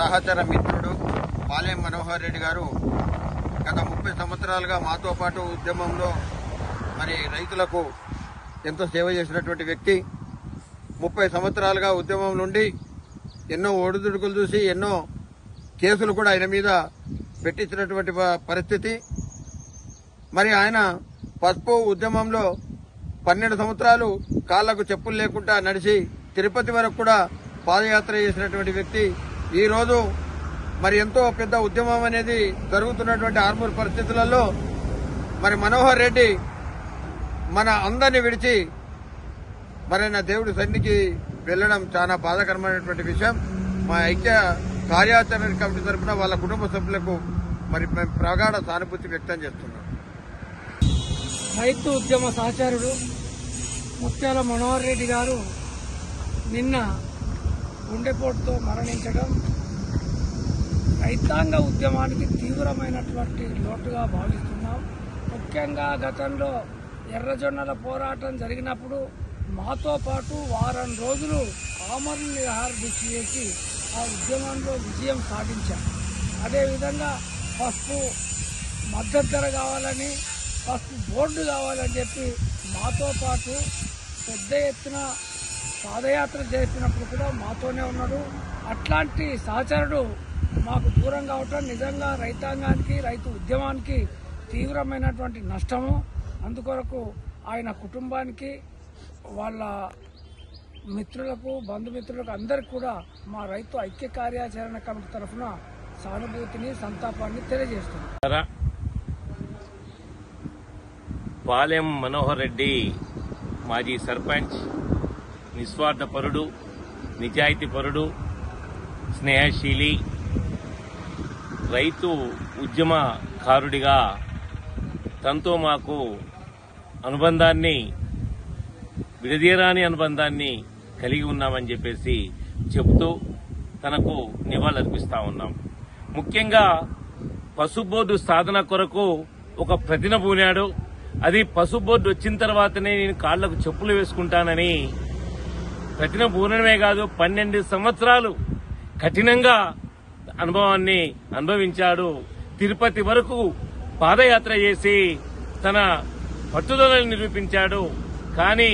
సహచర మిత్రుడు పాలెం మనోహర్ రెడ్డి గారు గత 30 సంవత్సరాలుగా మాతో పాటు ఉద్యమంలో మరి రైతులకు ఎంతో సేవ చేసినటువంటి వ్యక్తి. 30 సంవత్సరాలుగా ఉద్యమం నుండి ఎన్నో ఒడిదుడుకులు చూసి ఎన్నో కేసులు కూడా ఆయన మీద పెట్టించినటువంటి పరిస్థితి. మరి ఆయన పసుపు ఉద్యమంలో 12 సంవత్సరాలు కాళ్లకు చెప్పులు లేకుండా నడిచి తిరుపతి వరకు కూడా పాదయాత్ర చేసినటువంటి వ్యక్తి. ఈ రోజు మరి ఎంతో పెద్ద ఉద్యమం అనేది జరుగుతున్నటువంటి ఆర్మూర్ పరిస్థితులలో మరి మనోహర్ రెడ్డి మన అందరినీ విడిచి మరి నా దేవుడి సన్నిధికి వెళ్లడం చాలా బాధాకరమైనటువంటి విషయం. మా ఐక్య కార్యాచరణ కమిటీ తరఫున వాళ్ళ కుటుంబ సభ్యులకు మరి మేము ప్రగాఢ సానుభూతి వ్యక్తం చేస్తున్నాం. రైతు ఉద్యమ సహచరుడు ముత్యాల మనోహర్ రెడ్డి గారు నిన్న గుండెపోటుతో మరణించడం రైతాంగ ఉద్యమానికి తీవ్రమైనటువంటి లోటుగా భావిస్తున్నాం. ముఖ్యంగా గతంలో ఎర్రజొన్నల పోరాటం జరిగినప్పుడు మాతో పాటు వారం రోజులు ఆమరణ నిరాహార దీక్ష చేసి ఆ ఉద్యమంలో విజయం సాధించాం. అదేవిధంగా పసుపు మద్దతు ధర కావాలని, పసుపు బోర్డు కావాలని చెప్పి మాతో పాటు పెద్ద ఎత్తున పాదయాత్ర చేసినప్పుడు కూడా మాతోనే ఉన్నాడు. అట్లాంటి సహచరుడు మాకు దూరం కావటం నిజంగా రైతాంగానికి, రైతు ఉద్యమానికి తీవ్రమైనటువంటి నష్టము. అందుకొరకు ఆయన కుటుంబానికి, వాళ్ళ మిత్రులకు, బంధుమిత్రులకు అందరికీ కూడా మా రైతు ఐక్య కార్యాచరణ కమిటీ తరఫున సానుభూతిని, సంతాపాన్ని తెలియజేస్తున్నాం. పాలెం మనోహర్ రెడ్డి మాజీ సర్పంచ్, నిస్వార్థపరుడు, నిజాయితీపరుడు, స్నేహశీలి, రైతు ఉద్యమకారుడిగా తనతో మాకు అనుబంధాన్ని, విడదీయరాని అనుబంధాన్ని కలిగి ఉన్నామని చెప్పేసి చెబుతూ తనకు నివాళులర్పిస్తా ఉన్నాం. ముఖ్యంగా పసుపు బోర్డు సాధన కొరకు ఒక ప్రతిన పూనాడు. అది పసుపు బోర్డు వచ్చిన తర్వాతనే నేను కాళ్లకు చెప్పులు వేసుకుంటానని ప్రతిన పూనడమే కాదు, 12 సంవత్సరాలు కఠినంగా అనుభవాన్ని అనుభవించాడు. తిరుపతి వరకు పాదయాత్ర చేసి తన పట్టుదలను నిరూపించాడు. కానీ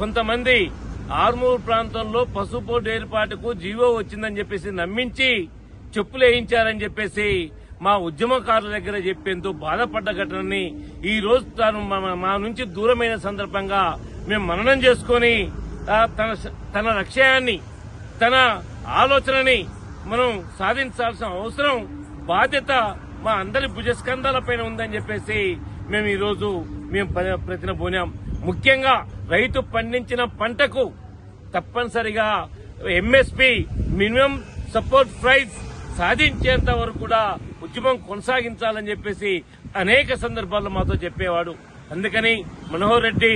కొంతమంది ఆర్మూర్ ప్రాంతంలో పసుపు బోర్డు ఏర్పాటుకు జీవో వచ్చిందని చెప్పేసి నమ్మించి చెప్పులు వేయించారని చెప్పేసి మా ఉద్యమకారుల దగ్గర చెప్పేందుకు బాధపడ్డ ఘటనని ఈ రోజు తాను మా నుంచి దూరమైన సందర్భంగా మేము మననం చేసుకుని తన లక్ష్యాన్ని, తన ఆలోచనని మనం సాధించాల్సిన అవసరం, బాధ్యత మా అందరి భుజస్కంధాలపైన ఉందని చెప్పేసి మేము ఈ రోజు ప్రతిన పోనాం. ముఖ్యంగా రైతు పండించిన పంటకు తప్పనిసరిగా ఎంఎస్పీ, మినిమం సపోర్ట్ ప్రైస్ సాధించేంత వరకు కూడా ఉద్యమం కొనసాగించాలని చెప్పేసి అనేక సందర్భాల్లో మాతో చెప్పేవాడు. అందుకని మనోహర్ రెడ్డి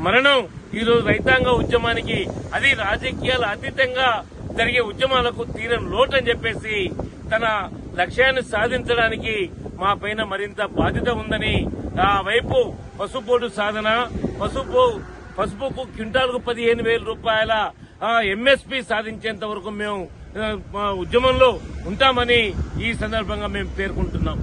మరణం ఈరోజు రైతాంగ ఉద్యమానికి, అది రాజకీయాల అతీతంగా జరిగే ఉద్యమాలకు తీరని లోటు అని చెప్పేసి తన లక్ష్యాన్ని సాధించడానికి మా పైన మరింత బాధ్యత ఉందని, ఆ వైపు పసుపు బోర్డు సాధన, పసుపుకు క్వింటాల్కు 15,000 రూపాయల ఎంఎస్పీ సాధించేంత వరకు మేము ఉద్యమంలో ఉంటామని ఈ సందర్భంగా మేము పేర్కొంటున్నాం.